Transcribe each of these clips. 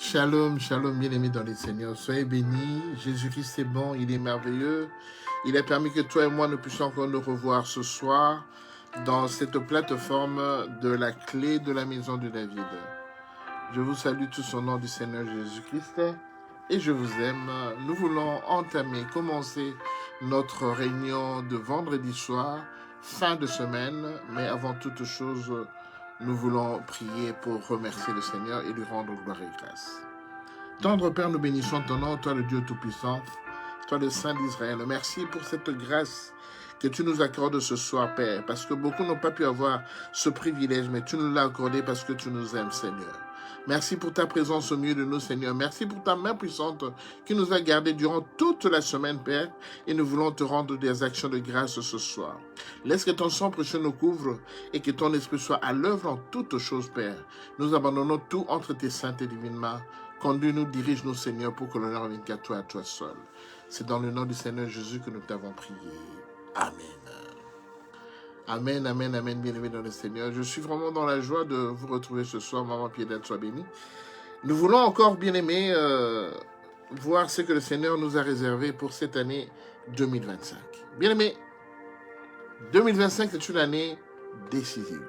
Shalom, shalom, bien-aimés dans les Seigneurs. Soyez bénis. Jésus-Christ est bon, il est merveilleux. Il a permis que toi et moi nous puissions encore nous revoir ce soir dans cette plateforme de la clé de la maison de David. Je vous salue tous au nom du Seigneur Jésus-Christ et je vous aime. Nous voulons commencer notre réunion de vendredi soir, fin de semaine, mais avant toute chose, nous voulons prier pour remercier le Seigneur et lui rendre gloire et grâce. Tendre Père, nous bénissons ton nom, toi le Dieu Tout-Puissant, toi le Saint d'Israël. Merci pour cette grâce que tu nous accordes ce soir, Père, parce que beaucoup n'ont pas pu avoir ce privilège, mais tu nous l'as accordé parce que tu nous aimes, Seigneur. Merci pour ta présence au milieu de nous, Seigneur. Merci pour ta main puissante qui nous a gardés durant toute la semaine, Père, et nous voulons te rendre des actions de grâce ce soir. Laisse que ton sang précieux nous couvre et que ton esprit soit à l'œuvre en toutes choses, Père. Nous abandonnons tout entre tes saintes et divines mains. Conduis-nous, dirige-nous, Seigneur, pour que l'honneur vienne qu'à toi seul. C'est dans le nom du Seigneur Jésus que nous t'avons prié. Amen. Amen, amen, amen, bien-aimés dans le Seigneur. Je suis vraiment dans la joie de vous retrouver ce soir. Maman Piedette, sois bénie. Nous voulons encore, bien-aimés, voir ce que le Seigneur nous a réservé pour cette année 2025. Bien-aimés, 2025 est une année décisive.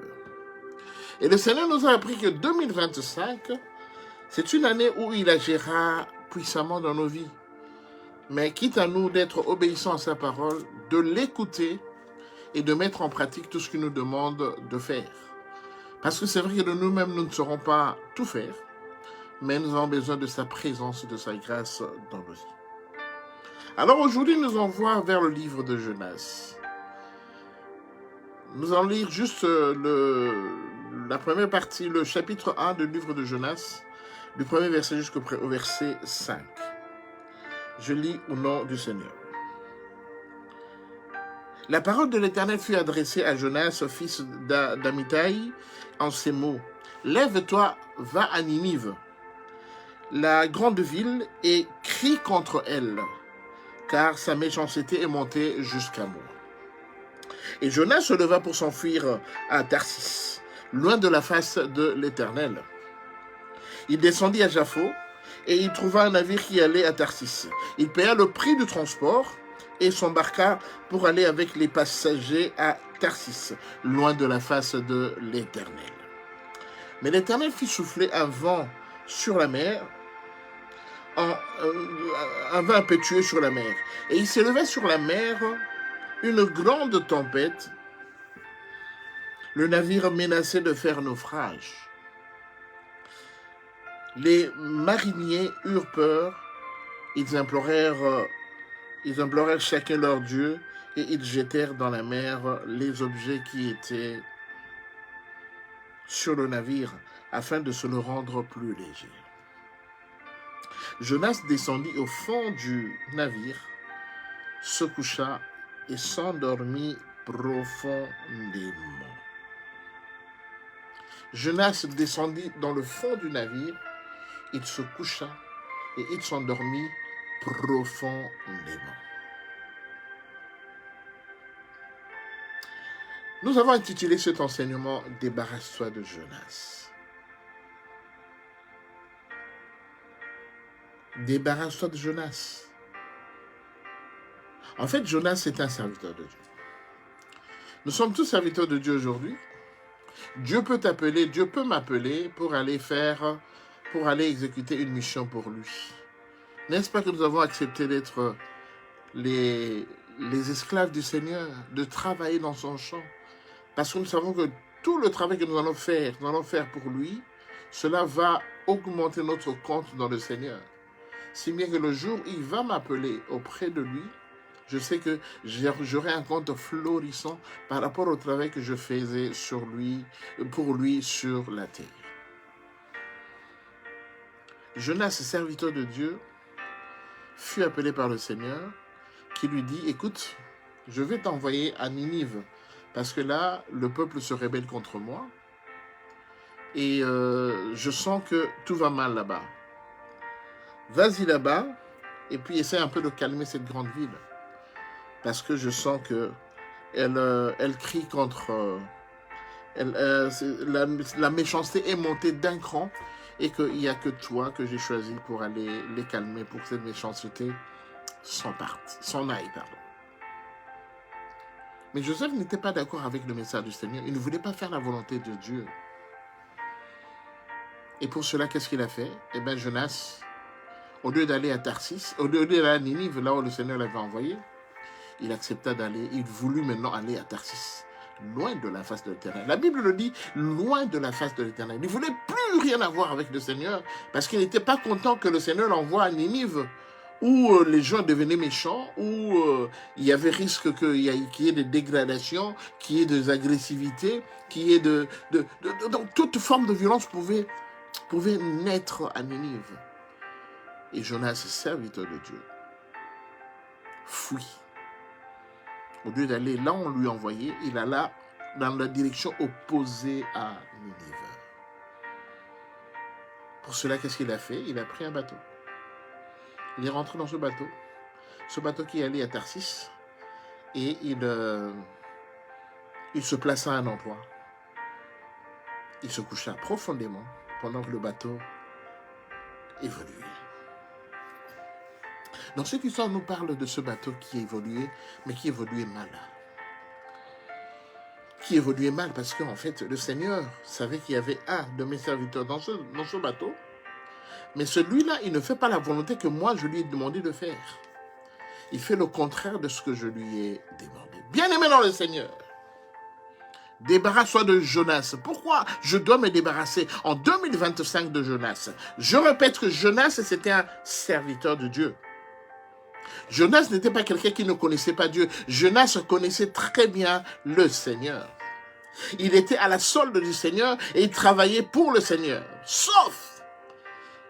Et le Seigneur nous a appris que 2025, c'est une année où il agira puissamment dans nos vies. Mais quitte à nous d'être obéissants à sa parole, de l'écouter et de mettre en pratique tout ce qu'il nous demande de faire. Parce que c'est vrai que de nous-mêmes, nous ne saurons pas tout faire, mais nous avons besoin de sa présence et de sa grâce dans nos vies. Alors aujourd'hui, nous allons voir vers le livre de Jonas. Nous allons lire juste la première partie, le chapitre 1 du livre de Jonas, du premier verset jusqu'au verset 5. Je lis au nom du Seigneur. La parole de l'Éternel fut adressée à Jonas, fils d'Amittai, en ces mots. Lève-toi, va à Ninive, la grande ville, et crie contre elle, car sa méchanceté est montée jusqu'à moi. Et Jonas se leva pour s'enfuir à Tarsis, loin de la face de l'Éternel. Il descendit à Jaffo, et il trouva un navire qui allait à Tarsis. Il paya le prix du transport et s'embarqua pour aller avec les passagers à Tarsis, loin de la face de l'Éternel. Mais l'Éternel fit souffler un vent sur la mer, un vent impétueux sur la mer. Et il s'élevait sur la mer une grande tempête. Le navire menaçait de faire naufrage. Les mariniers eurent peur, ils implorèrent chacun leur Dieu et ils jetèrent dans la mer les objets qui étaient sur le navire afin de se le rendre plus léger. Jonas descendit au fond du navire, se coucha et s'endormit profondément. Jonas descendit dans le fond du navire, il se coucha et il s'endormit profondément. Nous avons intitulé cet enseignement « Débarrasse-toi de Jonas ». Débarrasse-toi de Jonas. En fait, Jonas est un serviteur de Dieu. Nous sommes tous serviteurs de Dieu aujourd'hui. Dieu peut t'appeler, Dieu peut m'appeler pour aller exécuter une mission pour lui. N'est-ce pas que nous avons accepté d'être les esclaves du Seigneur, de travailler dans son champ? Parce que nous savons que tout le travail que nous allons faire pour lui, cela va augmenter notre compte dans le Seigneur. Si bien que le jour où il va m'appeler auprès de lui, je sais que j'aurai un compte florissant par rapport au travail que je faisais pour lui sur la terre. Jonas, serviteur de Dieu, fut appelé par le Seigneur qui lui dit « Écoute, je vais t'envoyer à Ninive parce que là, le peuple se rébelle contre moi et je sens que tout va mal là-bas. Vas-y là-bas et puis essaie un peu de calmer cette grande ville parce que je sens que elle crie contre... la méchanceté est montée d'un cran et qu'il n'y a que toi que j'ai choisi pour aller les calmer, pour que cette méchanceté s'en aille. Pardon. Mais Joseph n'était pas d'accord avec le message du Seigneur. Il ne voulait pas faire la volonté de Dieu. Et pour cela, qu'est-ce qu'il a fait? Eh bien, Jonas, au lieu d'aller à Tarsis, au lieu d'aller à Ninive, là où le Seigneur l'avait envoyé, il accepta d'aller, il voulut maintenant aller à Tarsis, loin de la face de l'Éternel. La Bible le dit, loin de la face de l'Éternel. Il ne voulait plus rien avoir avec le Seigneur, parce qu'il n'était pas content que le Seigneur l'envoie à Ninive, où les gens devenaient méchants, où il y avait risque qu'il y ait des dégradations, qu'il y ait des agressivités, qu'il y ait donc toute forme de violence pouvait naître à Ninive. Et Jonas, serviteur de Dieu, fuit. Au lieu d'aller là où on lui envoyait, il alla dans la direction opposée à Ninive. Pour cela, qu'est-ce qu'il a fait? Il a pris un bateau. Il est rentré dans ce bateau qui allait à Tarsis, et il se plaça à un endroit. Il se coucha profondément pendant que le bateau évoluait. Dans cette histoire, on nous parle de ce bateau qui évoluait, mais qui évoluait mal. Qui évoluait mal parce qu'en fait, le Seigneur savait qu'il y avait un de mes serviteurs dans ce bateau, mais celui-là, il ne fait pas la volonté que moi, je lui ai demandé de faire. Il fait le contraire de ce que je lui ai demandé. Bien-aimé dans le Seigneur, débarrasse-toi de Jonas. Pourquoi je dois me débarrasser en 2025 de Jonas? Je répète que Jonas, c'était un serviteur de Dieu. Jonas n'était pas quelqu'un qui ne connaissait pas Dieu. Jonas connaissait très bien le Seigneur. Il était à la solde du Seigneur et il travaillait pour le Seigneur. Sauf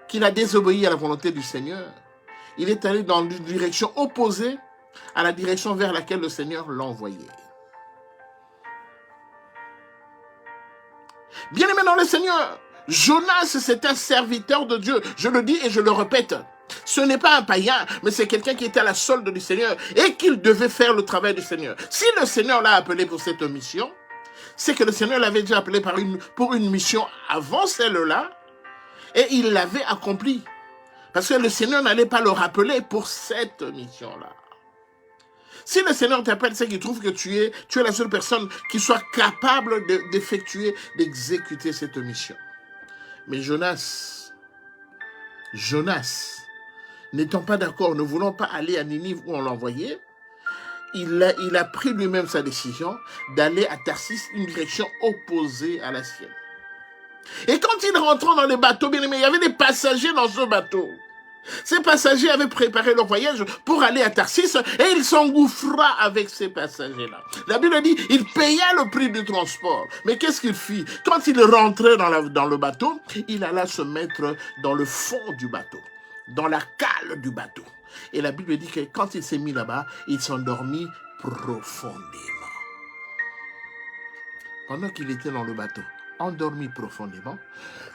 qu'il a désobéi à la volonté du Seigneur. Il est allé dans une direction opposée à la direction vers laquelle le Seigneur l'envoyait. Bien-aimé dans le Seigneur, Jonas, c'est un serviteur de Dieu. Je le dis et je le répète. Ce n'est pas un païen, mais c'est quelqu'un qui était à la solde du Seigneur et qu'il devait faire le travail du Seigneur. Si le Seigneur l'a appelé pour cette mission, c'est que le Seigneur l'avait déjà appelé pour une mission avant celle-là et il l'avait accomplie. Parce que le Seigneur n'allait pas le rappeler pour cette mission-là. Si le Seigneur t'appelle, c'est qu'il trouve que tu es la seule personne qui soit capable d'exécuter cette mission. Mais Jonas, n'étant pas d'accord, ne voulant pas aller à Ninive où on l'envoyait, il a pris lui-même sa décision d'aller à Tarsis, une direction opposée à la sienne. Et quand il rentre dans le bateau, bien aimé, il y avait des passagers dans ce bateau. Ces passagers avaient préparé leur voyage pour aller à Tarsis et il s'engouffra avec ces passagers-là. La Bible dit, il paya le prix du transport. Mais qu'est-ce qu'il fit? Quand il rentrait dans le bateau, il alla se mettre dans le fond du bateau, dans la cale du bateau. Et la Bible dit que quand il s'est mis là-bas, il s'endormit profondément. Pendant qu'il était dans le bateau, endormi profondément,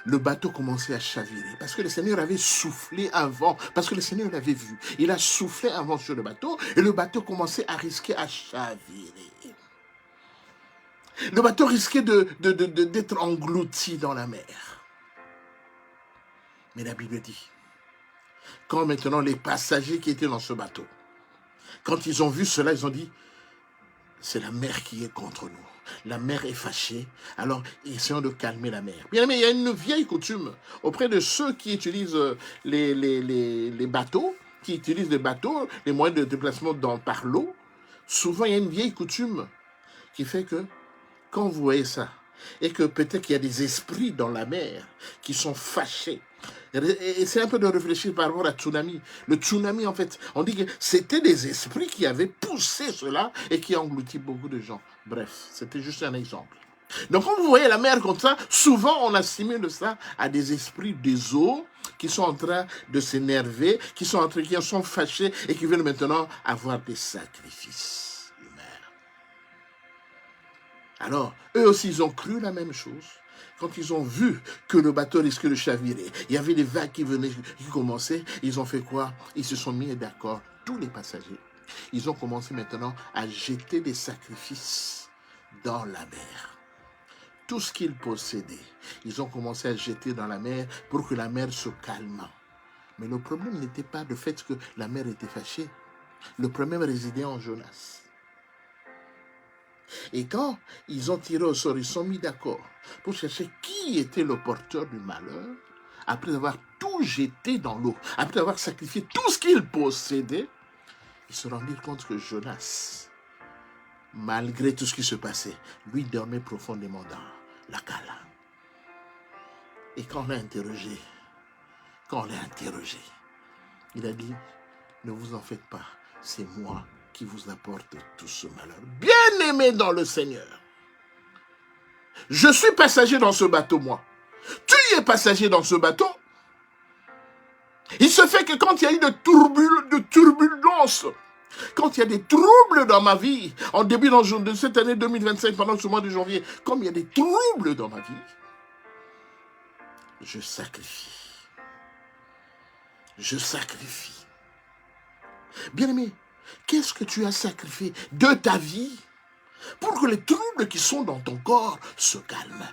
le bateau commençait à chavirer. Parce que le Seigneur avait soufflé un vent. Parce que le Seigneur l'avait vu. Il a soufflé un vent sur le bateau et le bateau commençait à risquer à chavirer. Le bateau risquait d'être englouti dans la mer. Mais la Bible dit, quand maintenant les passagers qui étaient dans ce bateau, quand ils ont vu cela, ils ont dit, c'est la mer qui est contre nous. La mer est fâchée, alors essayons de calmer la mer. Bien aimé, il y a une vieille coutume auprès de ceux qui utilisent les bateaux, les moyens de déplacement par l'eau. Souvent, il y a une vieille coutume qui fait que quand vous voyez ça, et que peut-être qu'il y a des esprits dans la mer qui sont fâchés, et c'est un peu de réfléchir par rapport à tsunami. Le tsunami, en fait, on dit que c'était des esprits qui avaient poussé cela et qui englouti beaucoup de gens. Bref, c'était juste un exemple. Donc, quand vous voyez la mer comme ça, souvent on assimile ça à des esprits des eaux qui sont en train de s'énerver, qui sont fâchés et qui veulent maintenant avoir des sacrifices humains. Alors, eux aussi, ils ont cru la même chose. Quand ils ont vu que le bateau risquait de chavirer, il y avait des vagues qui commençaient, ils ont fait quoi? Ils se sont mis d'accord, tous les passagers. Ils ont commencé maintenant à jeter des sacrifices dans la mer. tout ce qu'ils possédaient. Ils ont commencé à jeter dans la mer pour que la mer se calme. Mais le problème n'était pas le fait que la mer était fâchée. Le problème résidait en Jonas. Et quand ils ont tiré au sort, ils sont mis d'accord pour chercher qui était le porteur du malheur, après avoir tout jeté dans l'eau, après avoir sacrifié tout ce qu'ils possédaient, ils se rendirent compte que Jonas, malgré tout ce qui se passait, lui dormait profondément dans la cale. Et quand on l'a interrogé, il a dit, ne vous en faites pas, c'est moi qui vous apporte tout ce malheur. Bien-aimé dans le Seigneur, je suis passager dans ce bateau, moi. Tu es passager dans ce bateau. Il se fait que quand il y a eu de turbulences, quand il y a des troubles dans ma vie, en début de cette année 2025, pendant ce mois de janvier, comme il y a des troubles dans ma vie, je sacrifie. Je sacrifie. Bien-aimé, qu'est-ce que tu as sacrifié de ta vie pour que les troubles qui sont dans ton corps se calment?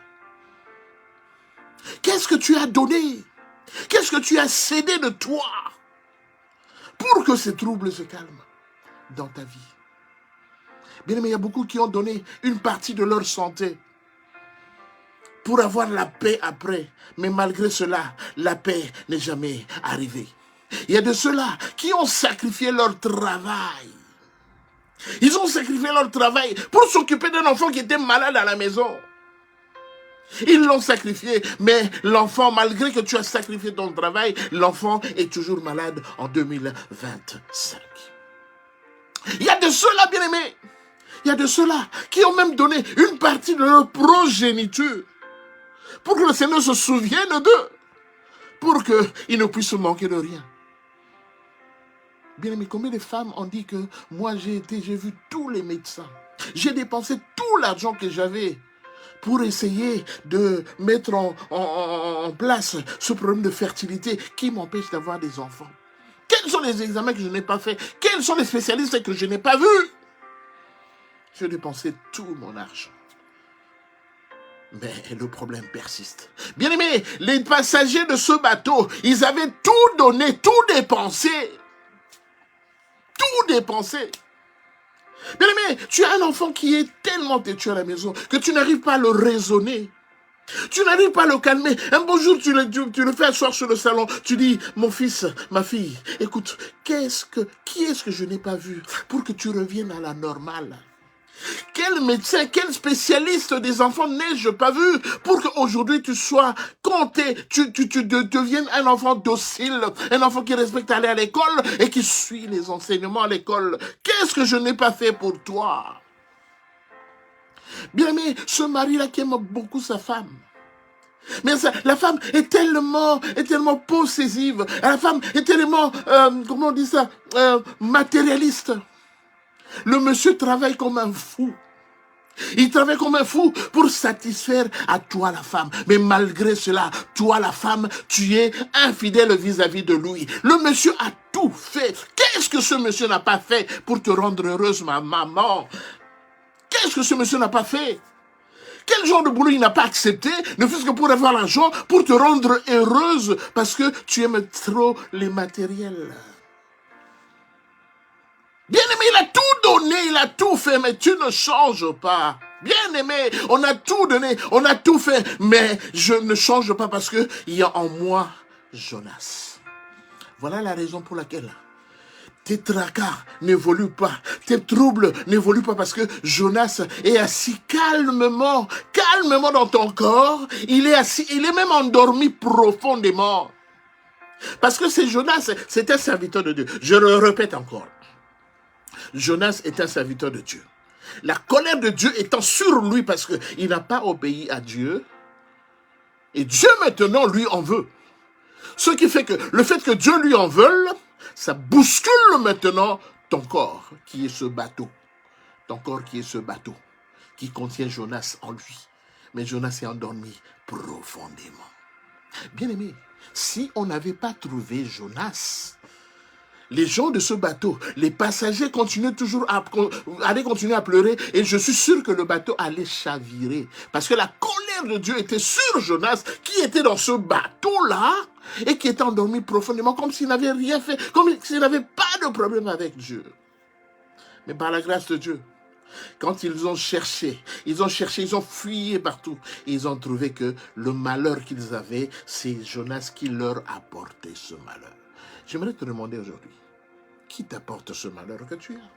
Qu'est-ce que tu as donné? Qu'est-ce que tu as cédé de toi pour que ces troubles se calment dans ta vie? Bien-aimé, il y a beaucoup qui ont donné une partie de leur santé pour avoir la paix après. Mais malgré cela, la paix n'est jamais arrivée. Il y a de ceux-là qui ont sacrifié leur travail. Ils ont sacrifié leur travail pour s'occuper d'un enfant qui était malade à la maison. Ils l'ont sacrifié, mais l'enfant, malgré que tu as sacrifié ton travail, l'enfant est toujours malade en 2025. Il y a de ceux-là, bien-aimés, il y a de ceux-là qui ont même donné une partie de leur progéniture pour que le Seigneur se souvienne d'eux, pour qu'ils ne puissent manquer de rien. Bien aimé, combien de femmes ont dit que moi j'ai vu tous les médecins. J'ai dépensé tout l'argent que j'avais pour essayer de mettre en place ce problème de fertilité qui m'empêche d'avoir des enfants. Quels sont les examens que je n'ai pas faits? Quels sont les spécialistes que je n'ai pas vus? J'ai dépensé tout mon argent. Mais le problème persiste. Bien aimé, les passagers de ce bateau, ils avaient tout donné, tout dépensé. Tout dépensé. Bien aimé, tu as un enfant qui est tellement têtu à la maison que tu n'arrives pas à le raisonner. Tu n'arrives pas à le calmer. Un beau jour, tu le fais asseoir sur le salon. Tu dis, mon fils, ma fille, écoute, qui est-ce que je n'ai pas vu pour que tu reviennes à la normale? Quel médecin, quel spécialiste des enfants n'ai-je pas vu pour qu'aujourd'hui tu sois compté, tu deviennes un enfant docile, un enfant qui respecte aller à l'école et qui suit les enseignements à l'école? Qu'est-ce que je n'ai pas fait pour toi? Bien aimé, ce mari-là qui aime beaucoup sa femme. Mais la femme est tellement possessive. La femme est tellement, comment on dit ça, matérialiste. Le monsieur travaille comme un fou. Il travaille comme un fou pour satisfaire à toi la femme. Mais malgré cela, toi la femme, tu es infidèle vis-à-vis de lui. Le monsieur a tout fait. Qu'est-ce que ce monsieur n'a pas fait pour te rendre heureuse, ma maman? Qu'est-ce que ce monsieur n'a pas fait? Quel genre de boulot il n'a pas accepté, ne fût-ce que pour avoir l'argent, pour te rendre heureuse, parce que tu aimes trop les matériels. Bien-aimé, il a tout donné, il a tout fait, mais tu ne changes pas. Bien-aimé, on a tout donné, on a tout fait, mais je ne change pas parce que il y a en moi Jonas. Voilà la raison pour laquelle tes tracas n'évoluent pas, tes troubles n'évoluent pas parce que Jonas est assis calmement dans ton corps. Il est assis, il est même endormi profondément. Parce que c'est Jonas, c'est un serviteur de Dieu. Je le répète encore. Jonas est un serviteur de Dieu. La colère de Dieu étant sur lui parce qu'il n'a pas obéi à Dieu. Et Dieu maintenant lui en veut. Ce qui fait que le fait que Dieu lui en veuille, ça bouscule maintenant ton corps qui est ce bateau. Ton corps qui est ce bateau qui contient Jonas en lui. Mais Jonas est endormi profondément. Bien aimé, si on n'avait pas trouvé Jonas, Les gens de ce bateau, les passagers continuaient toujours allaient continuer à pleurer et je suis sûr que le bateau allait chavirer parce que la colère de Dieu était sur Jonas qui était dans ce bateau-là et qui était endormi profondément comme s'il n'avait rien fait, comme s'il n'avait pas de problème avec Dieu. Mais par la grâce de Dieu, quand ils ont cherché, ils ont fuyé partout et ils ont trouvé que le malheur qu'ils avaient, c'est Jonas qui leur apportait ce malheur. J'aimerais te demander aujourd'hui, qui t'apporte ce malheur que tu as?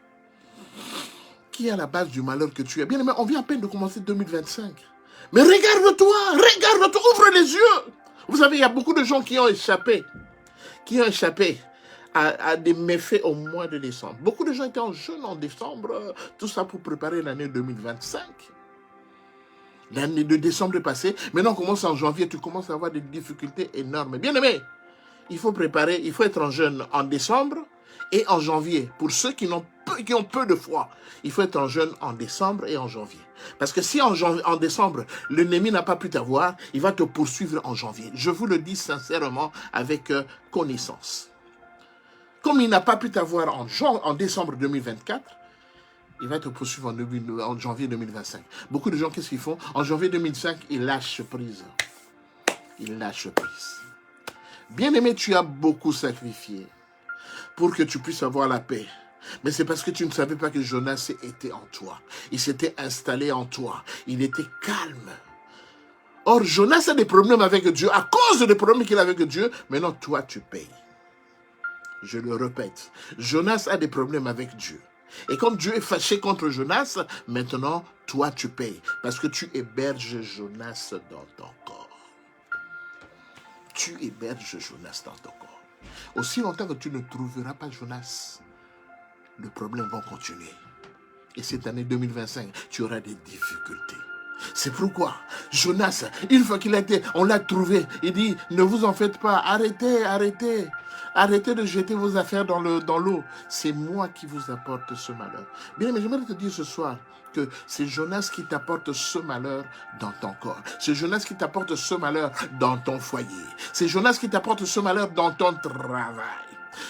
Qui est à la base du malheur que tu as? Bien aimé, on vient à peine de commencer 2025. Mais regarde-toi, ouvre les yeux. Vous savez, il y a beaucoup de gens qui ont échappé à des méfaits au mois de décembre. Beaucoup de gens étaient en jeûne en décembre, tout ça pour préparer l'année 2025. L'année de décembre est passée, maintenant on commence en janvier, tu commences à avoir des difficultés énormes. Bien aimé, il faut être en jeûne en décembre et en janvier. Pour ceux qui ont peu de foi, il faut être en jeûne en décembre et en janvier. Parce que si en décembre, l'ennemi n'a pas pu t'avoir, il va te poursuivre en janvier. Je vous le dis sincèrement avec connaissance. Comme il n'a pas pu t'avoir en décembre 2024, il va te poursuivre en janvier 2025. Beaucoup de gens, qu'est-ce qu'ils font? En janvier 2005, ils lâchent prise. Bien-aimé, tu as beaucoup sacrifié pour que tu puisses avoir la paix. Mais c'est parce que tu ne savais pas que Jonas était en toi. Il s'était installé en toi. Il était calme. Or, Jonas a des problèmes avec Dieu. À cause des problèmes qu'il a avec Dieu, maintenant, toi, tu payes. Je le répète. Jonas a des problèmes avec Dieu. Et comme Dieu est fâché contre Jonas, maintenant, toi, tu payes. Parce que tu héberges Jonas dans ton corps. Tu héberges Jonas dans ton corps. Aussi longtemps que tu ne trouveras pas Jonas, les problèmes vont continuer. Et cette année 2025, tu auras des difficultés. C'est pourquoi Jonas, une fois on l'a trouvé, il dit, ne vous en faites pas, arrêtez de jeter vos affaires dans l'eau. C'est moi qui vous apporte ce malheur. Bien, mais j'aimerais te dire ce soir que c'est Jonas qui t'apporte ce malheur dans ton corps. C'est Jonas qui t'apporte ce malheur dans ton foyer. C'est Jonas qui t'apporte ce malheur dans ton travail.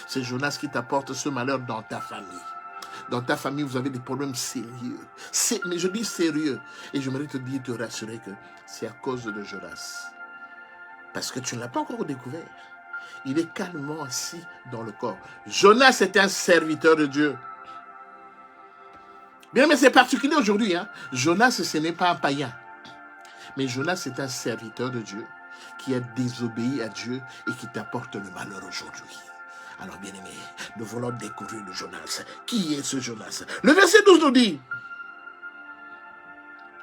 C'est Jonas qui t'apporte ce malheur dans ta famille. Dans ta famille, vous avez des problèmes sérieux. Mais je dis sérieux. Et j'aimerais te rassurer que c'est à cause de Jonas. Parce que tu ne l'as pas encore découvert. Il est calmement assis dans le corps. Jonas est un serviteur de Dieu. Bien, mais c'est particulier aujourd'hui. Jonas, ce n'est pas un païen. Mais Jonas est un serviteur de Dieu qui a désobéi à Dieu et qui t'apporte le malheur aujourd'hui. Alors, bien aimé, nous voulons découvrir le Jonas. Qui est ce Jonas? Le verset 12 nous dit,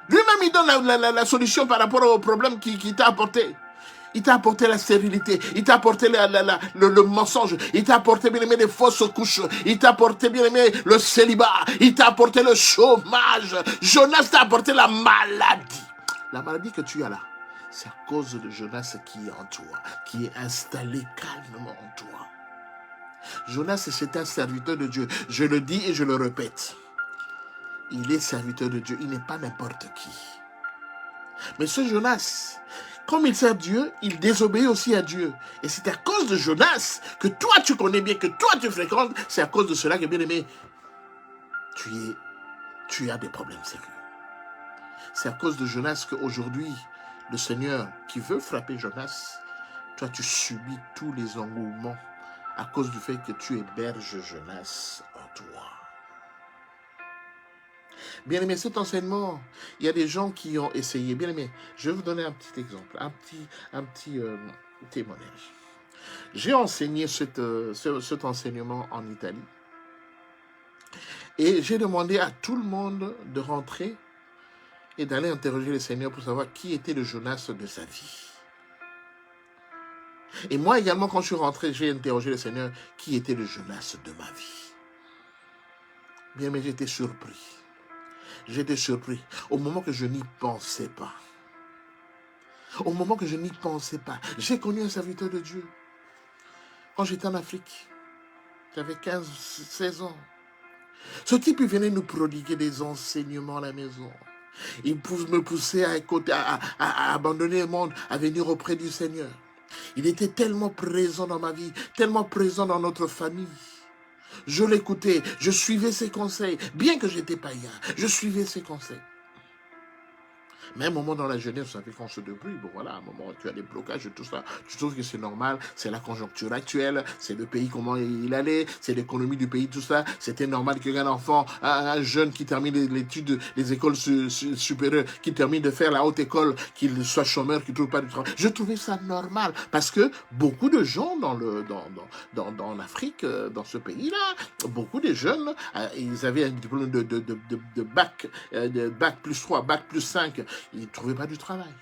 lui-même il donne la solution par rapport au problème qu'il t'a apporté. Il t'a apporté la stérilité, il t'a apporté le mensonge, il t'a apporté, bien aimé, les fausses couches, il t'a apporté, bien aimé, le célibat, il t'a apporté le chômage. Jonas t'a apporté la maladie. La maladie que tu as là, c'est à cause de Jonas qui est en toi, qui est installé calmement en toi. Jonas, c'est un serviteur de Dieu. Je le dis et je le répète. Il est serviteur de Dieu. Il n'est pas n'importe qui. Mais ce Jonas, comme il sert Dieu, il désobéit aussi à Dieu. Et c'est à cause de Jonas que toi tu connais bien, que toi tu fréquentes. C'est à cause de cela que, bien aimé, tu as des problèmes sérieux. C'est à cause de Jonas qu'aujourd'hui, le Seigneur qui veut frapper Jonas, toi tu subis tous les engouements à cause du fait que tu héberges Jonas en toi. Bien aimé, cet enseignement, il y a des gens qui ont essayé. Bien aimé, je vais vous donner un petit exemple, un petit témoignage. J'ai enseigné cet enseignement en Italie. Et j'ai demandé à tout le monde de rentrer et d'aller interroger le Seigneur pour savoir qui était le Jonas de sa vie. Et moi également, quand je suis rentré, j'ai interrogé le Seigneur, qui était le Jonas de ma vie. Bien, mais j'étais surpris. J'étais surpris au moment que je n'y pensais pas. Au moment que je n'y pensais pas. J'ai connu un serviteur de Dieu. Quand j'étais en Afrique, j'avais 15-16 ans. Ce type, il venait nous prodiguer des enseignements à la maison. Il me poussait à abandonner le monde, à venir auprès du Seigneur. Il était tellement présent dans ma vie, tellement présent dans notre famille. Je l'écoutais, je suivais ses conseils. Bien que j'étais païen, je suivais ses conseils. Mais à un moment dans la jeunesse, vous savez, quand on se débrouille, bon voilà, à un moment, tu as des blocages et tout ça. Tu trouves que c'est normal, c'est la conjoncture actuelle, c'est le pays, comment il allait, c'est l'économie du pays, tout ça. C'était normal qu'un enfant, un jeune qui termine l'étude, les écoles supérieures, qui termine de faire la haute école, qu'il soit chômeur, qu'il ne trouve pas de travail. Je trouvais ça normal parce que beaucoup de gens en Afrique, dans ce pays-là, beaucoup de jeunes, ils avaient un diplôme de bac, de bac plus 3, bac plus 5. Ils ne trouvaient pas du travail.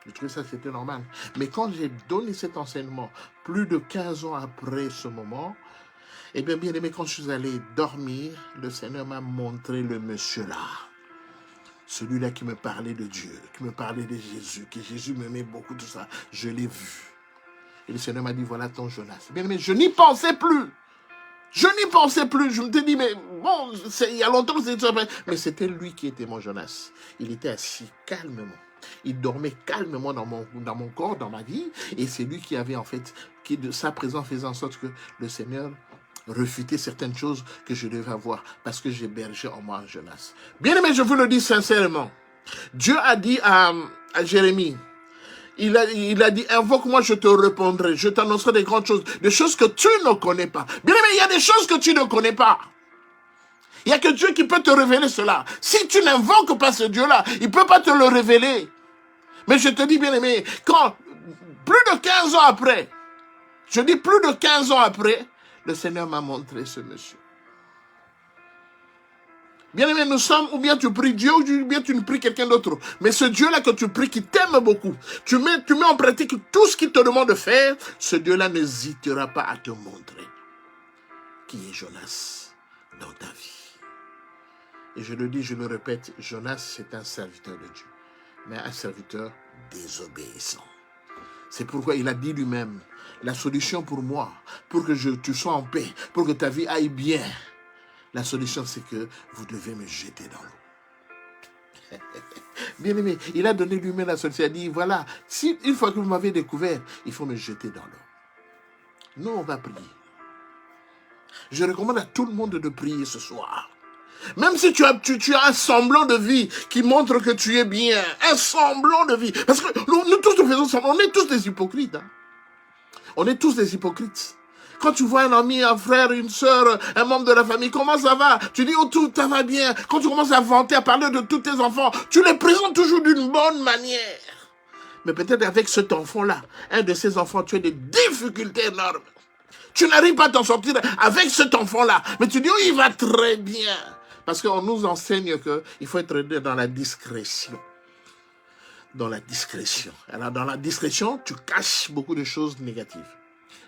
Je trouvais ça, c'était normal. Mais quand j'ai donné cet enseignement, plus de 15 ans après ce moment, eh bien aimé, quand je suis allé dormir, le Seigneur m'a montré le monsieur là. Celui-là qui me parlait de Dieu, qui me parlait de Jésus, que Jésus m'aimait beaucoup, tout ça. Je l'ai vu. Et le Seigneur m'a dit, voilà ton Jonas. Bien aimé, je n'y pensais plus. Je n'y pensais plus. Je me suis dit, mais bon, il y a longtemps que c'était... Mais c'était lui qui était mon Jonas. Il était assis calmement. Il dormait calmement dans mon corps, dans ma vie. Et c'est lui qui avait en fait, qui de sa présence faisait en sorte que le Seigneur refutait certaines choses que je devais avoir. Parce que j'hébergeais en moi un Jonas. Bien aimé, je vous le dis sincèrement. Dieu a dit à Jérémie, il a dit, invoque-moi, je te répondrai, je t'annoncerai des grandes choses, des choses que tu ne connais pas. Bien aimé, il y a des choses que tu ne connais pas. Il n'y a que Dieu qui peut te révéler cela. Si tu n'invoques pas ce Dieu-là, il ne peut pas te le révéler. Mais je te dis, bien aimé, quand plus de 15 ans après, je dis plus de 15 ans après, le Seigneur m'a montré ce monsieur. Bien aimé, nous sommes, ou bien tu pries Dieu, ou bien tu ne pries quelqu'un d'autre. Mais ce Dieu-là que tu pries, qui t'aime beaucoup, tu mets en pratique tout ce qu'il te demande de faire, ce Dieu-là n'hésitera pas à te montrer qui est Jonas dans ta vie. Et je le dis, je le répète, Jonas, c'est un serviteur de Dieu, mais un serviteur désobéissant. C'est pourquoi il a dit lui-même, la solution pour moi, pour que tu sois en paix, pour que ta vie aille bien, la solution, c'est que vous devez me jeter dans l'eau. Bien aimé, il a donné lui-même la solution. Il a dit, voilà, si une fois que vous m'avez découvert, il faut me jeter dans l'eau. Nous, on va prier. Je recommande à tout le monde de prier ce soir. Même si tu as un semblant de vie qui montre que tu es bien, un semblant de vie. Parce que nous tous nous faisons semblant, on est tous des hypocrites. Hein. On est tous des hypocrites. Quand tu vois un ami, un frère, une soeur, un membre de la famille, comment ça va? Tu dis, oh, tout ça va bien. Quand tu commences à vanter, à parler de tous tes enfants, tu les présentes toujours d'une bonne manière. Mais peut-être avec cet enfant-là, un de ces enfants, tu as des difficultés énormes. Tu n'arrives pas à t'en sortir avec cet enfant-là. Mais tu dis, oh, il va très bien. Parce qu'on nous enseigne qu'il faut être dans la discrétion. Dans la discrétion. Alors, dans la discrétion, tu caches beaucoup de choses négatives.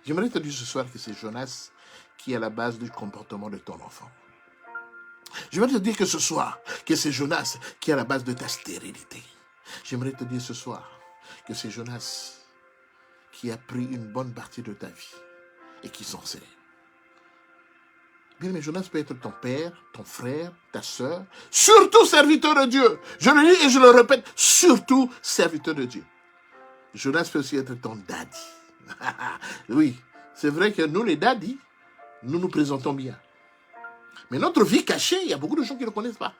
J'aimerais te dire ce soir que c'est Jonas qui est à la base du comportement de ton enfant. J'aimerais te dire que ce soir, que c'est Jonas qui est à la base de ta stérilité. J'aimerais te dire ce soir que c'est Jonas qui a pris une bonne partie de ta vie et qui s'en sert. Bien, mais Jonas peut être ton père, ton frère, ta soeur, surtout serviteur de Dieu. Je le dis et je le répète, surtout serviteur de Dieu. Jonas peut aussi être ton daddy. Oui, c'est vrai que nous, les daddies, nous nous présentons bien. Mais notre vie cachée, il y a beaucoup de gens qui ne connaissent pas.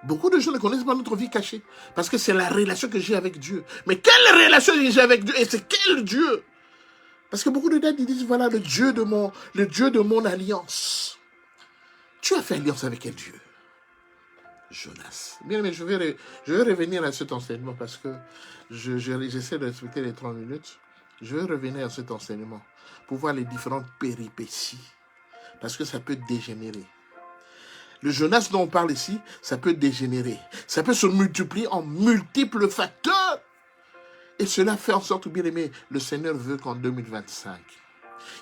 Beaucoup de gens ne connaissent pas notre vie cachée. Parce que c'est la relation que j'ai avec Dieu. Mais quelle relation j'ai avec Dieu? Et c'est quel Dieu? Parce que beaucoup de daddies disent, voilà le Dieu de mon alliance. Tu as fait alliance avec quel Dieu? Jonas. Bien, mais je vais revenir à cet enseignement parce que j'essaie de respecter les 30 minutes. Je vais revenir à cet enseignement pour voir les différentes péripéties. Parce que ça peut dégénérer. Le Jonas dont on parle ici, ça peut dégénérer. Ça peut se multiplier en multiples facteurs. Et cela fait en sorte, bien aimé, le Seigneur veut qu'en 2025,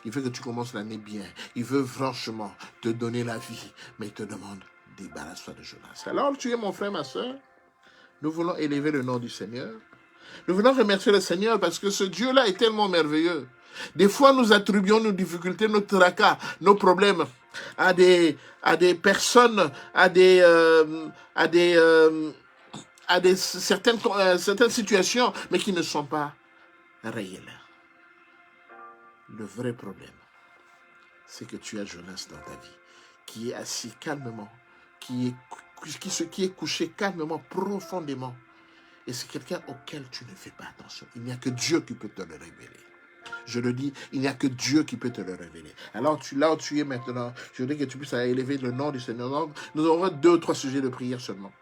il veut que tu commences l'année bien. Il veut franchement te donner la vie. Mais il te demande, débarrasse-toi de Jonas. Alors, tu es mon frère, ma soeur. Nous voulons élever le nom du Seigneur. Nous voulons remercier le Seigneur parce que ce Dieu-là est tellement merveilleux. Des fois, nous attribuons nos difficultés, nos tracas, nos problèmes à des personnes, certaines situations, mais qui ne sont pas réelles. Le vrai problème, c'est que tu as Jonas dans ta vie, qui est assis calmement, qui est couché calmement, profondément. Et c'est quelqu'un auquel tu ne fais pas attention. Il n'y a que Dieu qui peut te le révéler. Je le dis, il n'y a que Dieu qui peut te le révéler. Alors, là où tu es maintenant, je voudrais que tu puisses élever le nom du Seigneur. Nous aurons 2 ou 3 sujets de prière seulement.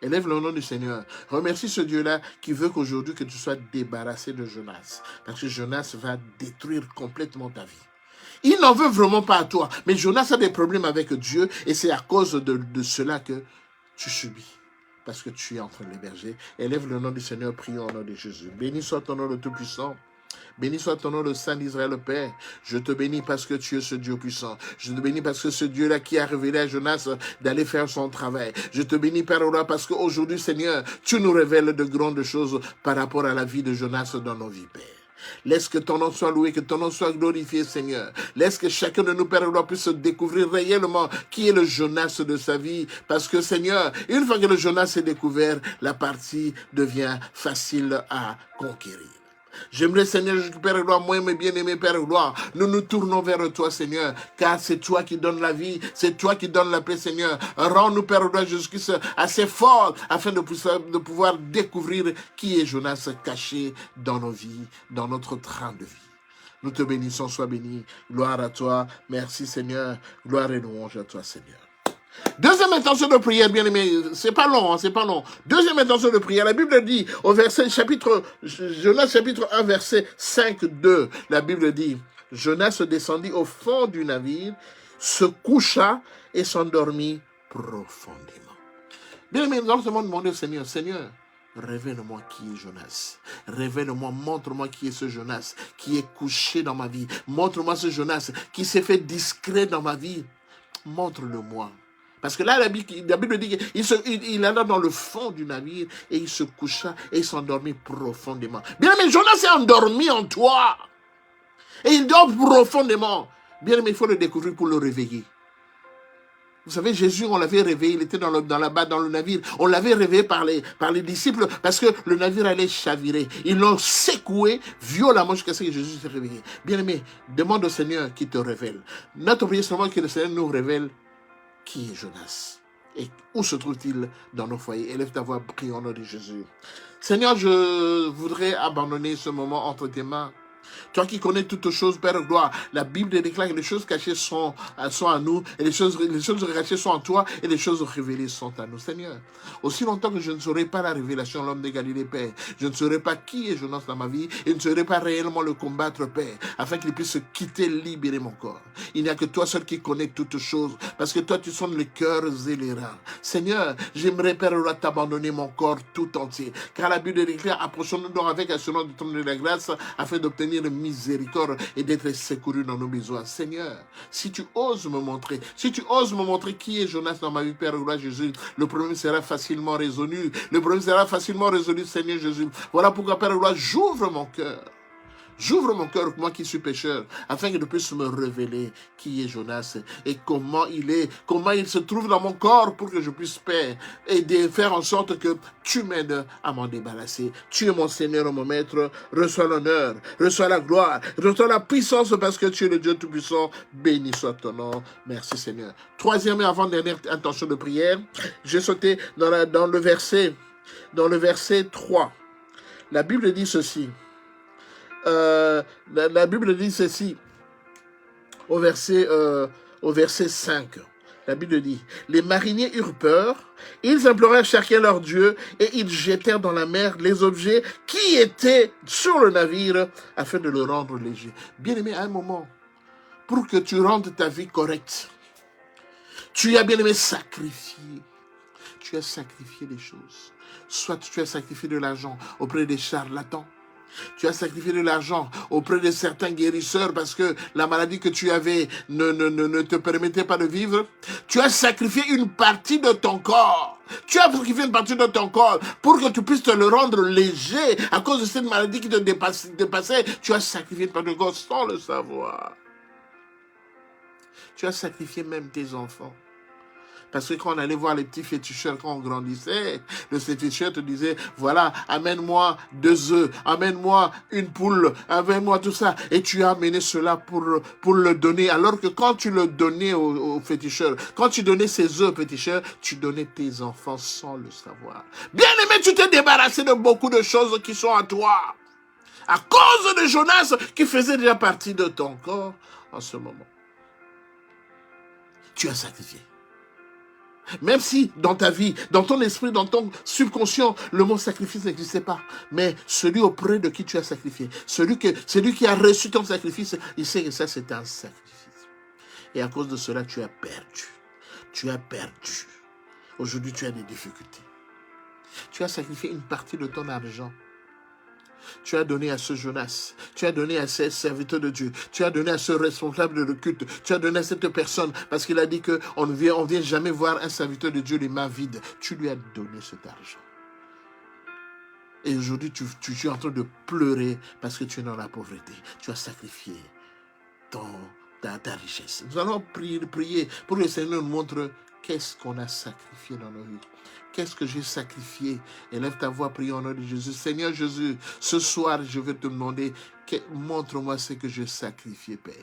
Élève le nom du Seigneur. Remercie ce Dieu-là qui veut qu'aujourd'hui que tu sois débarrassé de Jonas. Parce que Jonas va détruire complètement ta vie. Il n'en veut vraiment pas à toi. Mais Jonas a des problèmes avec Dieu et c'est à cause de cela que tu subis. Parce que tu es en train de l'héberger. Élève le nom du Seigneur, prions au nom de Jésus. Béni soit ton nom le Tout-Puissant. Béni soit ton nom, le Saint d'Israël, le Père. Je te bénis parce que tu es ce Dieu puissant. Je te bénis parce que ce Dieu-là qui a révélé à Jonas d'aller faire son travail. Je te bénis, Père Roi, parce qu'aujourd'hui, Seigneur, tu nous révèles de grandes choses par rapport à la vie de Jonas dans nos vies, Père. Laisse que ton nom soit loué, que ton nom soit glorifié, Seigneur. Laisse que chacun de nous, Père Roi, puisse découvrir réellement qui est le Jonas de sa vie. Parce que, Seigneur, une fois que le Jonas est découvert, la partie devient facile à conquérir. J'aimerais, Seigneur, Père Gloire, moi, mes bien-aimés, Père Gloire, nous nous tournons vers toi, Seigneur, car c'est toi qui donnes la vie, c'est toi qui donnes la paix, Seigneur. Rends-nous, Père Gloire, Jésus-Christ, assez forts afin de pouvoir découvrir qui est Jonas caché dans nos vies, dans notre train de vie. Nous te bénissons, sois béni. Gloire à toi. Merci, Seigneur. Gloire et louange à toi, Seigneur. Deuxième intention de prière, bien aimé, c'est pas long, c'est pas long. Deuxième intention de prière, la Bible dit, au verset Jonas chapitre 1, verset 5, 2, la Bible dit, Jonas descendit au fond du navire, se coucha et s'endormit profondément. Bien aimé, nous allons seulement demander au Seigneur, Seigneur, révèle-moi qui est Jonas. Révèle-moi, montre-moi qui est ce Jonas qui est couché dans ma vie. Montre-moi ce Jonas qui s'est fait discret dans ma vie. Montre-le-moi. Parce que là, la Bible dit qu'il alla dans le fond du navire et il se coucha et il s'endormit profondément. Bien aimé, Jonas s'est endormi en toi. Et il dort profondément. Bien aimé, il faut le découvrir pour le réveiller. Vous savez, Jésus, on l'avait réveillé, il était dans le navire. On l'avait réveillé par les disciples parce que le navire allait chavirer. Ils l'ont secoué violemment jusqu'à ce que Jésus s'est réveillé. Bien aimé, demande au Seigneur qui te révèle. Notre prière seulement que le Seigneur nous révèle qui est Jonas et où se trouve-t-il dans nos foyers. Élève ta voix, prie au nom de Jésus. Seigneur, je voudrais abandonner ce moment entre tes mains. Toi qui connais toutes choses, Père gloire, la Bible déclare que les choses cachées sont à nous, et les choses cachées sont en toi, et les choses révélées sont à nous, Seigneur. Aussi longtemps que je ne saurai pas la révélation, l'homme de Galilée, Père, je ne saurai pas qui est Jonas dans ma vie, et ne saurai pas réellement le combattre, Père, afin qu'il puisse quitter, libérer mon corps. Il n'y a que toi seul qui connais toutes choses, parce que toi tu sonnes les cœurs et les reins. Seigneur, j'aimerais, Père gloire, t'abandonner mon corps tout entier, car la Bible déclare, approchons-nous donc avec assurance du trône de la grâce, afin d'obtenir miséricorde et d'être secouru dans nos besoins. Seigneur, si tu oses me montrer qui est Jonas dans ma vie, Père, gloire Jésus, le problème sera facilement résolu. Le problème sera facilement résolu, Seigneur Jésus. Voilà pourquoi, Père, gloire, j'ouvre mon cœur. J'ouvre mon cœur, moi qui suis pécheur, afin que tu puisses me révéler qui est Jonas et comment il se trouve dans mon corps pour que je puisse, Père, aider, faire en sorte que tu m'aides à m'en débarrasser. Tu es mon Seigneur, mon Maître. Reçois l'honneur, reçois la gloire, reçois la puissance parce que tu es le Dieu Tout-Puissant. Béni soit ton nom. Merci, Seigneur. Troisième et avant-dernière intention de prière, j'ai sauté dans le verset 3. La Bible dit ceci. La Bible dit ceci au verset 5. La Bible dit, les mariniers eurent peur, ils implorèrent chacun leur Dieu et ils jetèrent dans la mer les objets qui étaient sur le navire afin de le rendre léger. Bien aimé, à un moment, pour que tu rendes ta vie correcte, tu as bien aimé sacrifié. Tu as sacrifié des choses. Soit tu as sacrifié de l'argent auprès des charlatans. Tu as sacrifié de l'argent auprès de certains guérisseurs parce que la maladie que tu avais ne te permettait pas de vivre. Tu as sacrifié une partie de ton corps. Tu as sacrifié une partie de ton corps pour que tu puisses te le rendre léger à cause de cette maladie qui te dépassait. Tu as sacrifié une partie de ton corps sans le savoir. Tu as sacrifié même tes enfants. Parce que quand on allait voir les petits féticheurs, quand on grandissait, le féticheur te disait, voilà, amène-moi 2 œufs, amène-moi une poule, amène-moi tout ça. Et tu as amené cela pour le donner. Alors que quand tu le donnais au féticheur, quand tu donnais ces œufs au féticheur, tu donnais tes enfants sans le savoir. Bien aimé, tu t'es débarrassé de beaucoup de choses qui sont à toi. À cause de Jonas qui faisait déjà partie de ton corps en ce moment. Tu as sacrifié. Même si dans ta vie, dans ton esprit, dans ton subconscient, le mot sacrifice n'existait pas. Mais celui auprès de qui tu as sacrifié, celui qui a reçu ton sacrifice, il sait que ça c'est un sacrifice. Et à cause de cela, tu as perdu. Tu as perdu. Aujourd'hui, tu as des difficultés. Tu as sacrifié une partie de ton argent. Tu as donné à ce Jonas, tu as donné à ce serviteur de Dieu, tu as donné à ce responsable de culte, tu as donné à cette personne, parce qu'il a dit qu'on ne vient jamais voir un serviteur de Dieu les mains vides. Tu lui as donné cet argent. Et aujourd'hui, tu es en train de pleurer parce que tu es dans la pauvreté. Tu as sacrifié ta richesse. Nous allons prier pour que le Seigneur nous montre qu'est-ce qu'on a sacrifié dans nos vies. Qu'est-ce que j'ai sacrifié? Élève ta voix, prie au nom de Jésus. Seigneur Jésus, ce soir, je vais te demander, montre-moi ce que j'ai sacrifié, Père.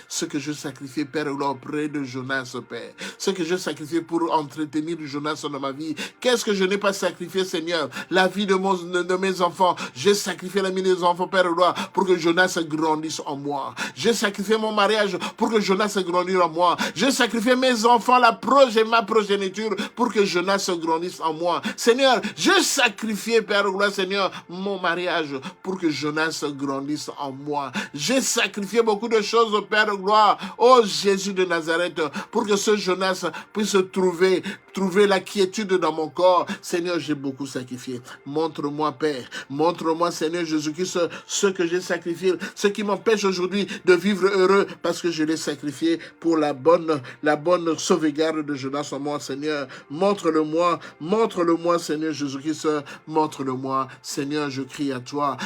Ce que je sacrifiais, Père, auprès de Jonas, Père. Ce que je sacrifiais pour entretenir Jonas dans ma vie. Qu'est-ce que je n'ai pas sacrifié, Seigneur? La vie de mes enfants. J'ai sacrifié la vie des enfants, Père, pour que Jonas grandisse en moi. J'ai sacrifié mon mariage pour que Jonas grandisse en moi. J'ai sacrifié mes enfants, ma progéniture, pour que Jonas grandisse en moi. Seigneur, j'ai sacrifié, Père, Seigneur, mon mariage pour que Jonas grandisse en moi. J'ai sacrifié beaucoup de choses, Père de gloire, oh Jésus de Nazareth, pour que ce Jonas puisse trouver la quiétude dans mon corps. Seigneur, j'ai beaucoup sacrifié. Montre-moi, Père. Montre-moi, Seigneur Jésus-Christ, ce que j'ai sacrifié, ce qui m'empêche aujourd'hui de vivre heureux, parce que je l'ai sacrifié pour la bonne sauvegarde de Jonas en moi, Seigneur. Montre-le-moi, Seigneur Jésus-Christ, montre-le-moi. Seigneur, je crie à toi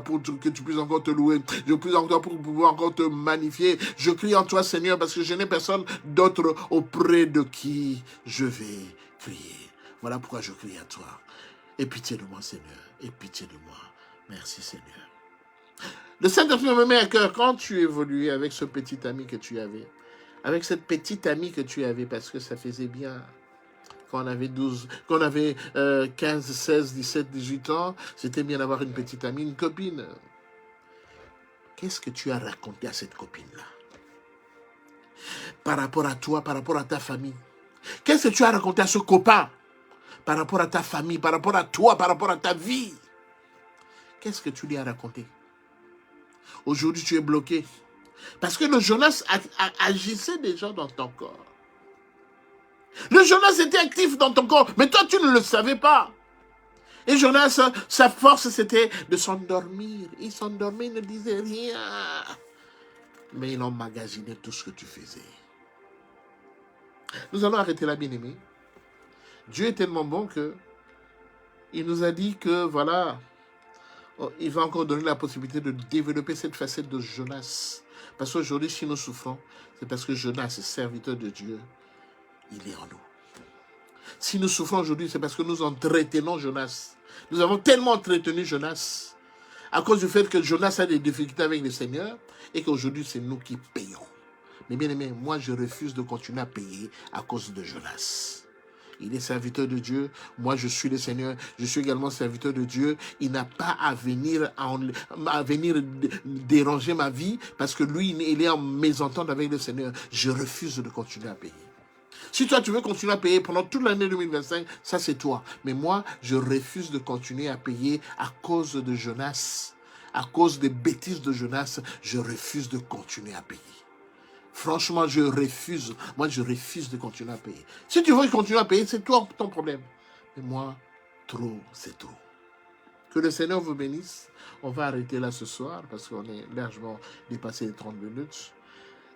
pour que tu puisses encore te louer, je prie encore pour pouvoir encore te magnifier. Je crie en toi, Seigneur, parce que je n'ai personne d'autre auprès de qui je vais crier. Voilà pourquoi je crie à toi. Aie pitié de moi, Seigneur. Aie pitié de moi. Merci, Seigneur. Le Saint-Esprit me met à cœur quand tu évoluais avec ce petit ami que tu avais. Avec cette petite amie que tu avais, parce que ça faisait bien. Quand on avait 15, 16, 17, 18 ans, c'était bien d'avoir une petite amie, une copine. Qu'est-ce que tu as raconté à cette copine-là? Par rapport à toi, par rapport à ta famille. Qu'est-ce que tu as raconté à ce copain? Par rapport à ta famille, par rapport à toi, par rapport à ta vie. Qu'est-ce que tu lui as raconté? Aujourd'hui, tu es bloqué. Parce que le Jonas agissait déjà dans ton corps. Le Jonas était actif dans ton corps, mais toi, tu ne le savais pas. Et Jonas, sa force, c'était de s'endormir. Il s'endormait, il ne disait rien. Mais il emmagasinait tout ce que tu faisais. Nous allons arrêter là, bien-aimé. Dieu est tellement bon que il nous a dit que, voilà, il va encore donner la possibilité de développer cette facette de Jonas. Parce qu'aujourd'hui, si nous souffrons, c'est parce que Jonas, serviteur de Dieu, il est en nous. Si nous souffrons aujourd'hui, c'est parce que nous entretenons Jonas. Nous avons tellement entretenu Jonas à cause du fait que Jonas a des difficultés avec le Seigneur et qu'aujourd'hui, c'est nous qui payons. Mais bien aimé, moi, je refuse de continuer à payer à cause de Jonas. Il est serviteur de Dieu. Moi, je suis le Seigneur. Je suis également serviteur de Dieu. Il n'a pas à venir déranger ma vie parce que lui, il est en mésentente avec le Seigneur. Je refuse de continuer à payer. Si toi, tu veux continuer à payer pendant toute l'année 2025, ça, c'est toi. Mais moi, je refuse de continuer à payer à cause de Jonas. À cause des bêtises de Jonas, je refuse de continuer à payer. Franchement, je refuse. Moi, je refuse de continuer à payer. Si tu veux continuer à payer, c'est toi ton problème. Mais moi, trop, c'est trop. Que le Seigneur vous bénisse. On va arrêter là ce soir parce qu'on est largement dépassé les 30 minutes.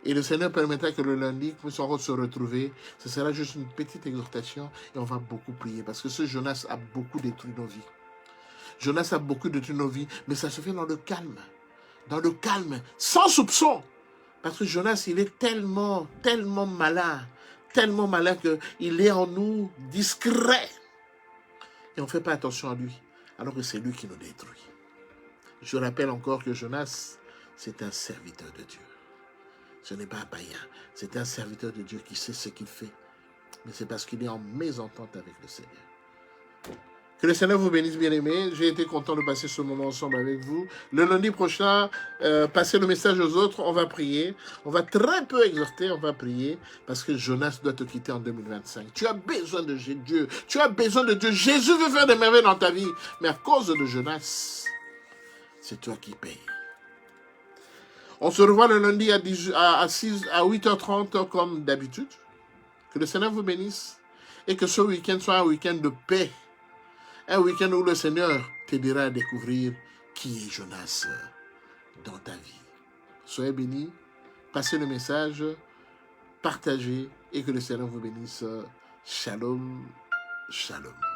Et le Seigneur permettra que le lundi, nous puissions se retrouver. Ce sera juste une petite exhortation et on va beaucoup prier. Parce que ce Jonas a beaucoup détruit nos vies. Jonas a beaucoup détruit nos vies, mais ça se fait dans le calme. Dans le calme, sans soupçon. Parce que Jonas, il est tellement malin, tellement malin qu'il est en nous discret. Et on ne fait pas attention à lui, alors que c'est lui qui nous détruit. Je rappelle encore que Jonas, c'est un serviteur de Dieu. Ce n'est pas un païen, c'est un serviteur de Dieu qui sait ce qu'il fait. Mais c'est parce qu'il est en mésentente avec le Seigneur. Que le Seigneur vous bénisse, bien-aimés. J'ai été content de passer ce moment ensemble avec vous. Le lundi prochain, passez le message aux autres. On va prier. On va très peu exhorter, on va prier. Parce que Jonas doit te quitter en 2025. Tu as besoin de Dieu. Tu as besoin de Dieu. Jésus veut faire des merveilles dans ta vie. Mais à cause de Jonas, c'est toi qui payes. On se revoit le lundi à 8h30 comme d'habitude. Que le Seigneur vous bénisse. Et que ce week-end soit un week-end de paix. Un week-end où le Seigneur t'aidera à découvrir qui est Jonas dans ta vie. Soyez bénis, passez le message, partagez et que le Seigneur vous bénisse. Shalom, shalom.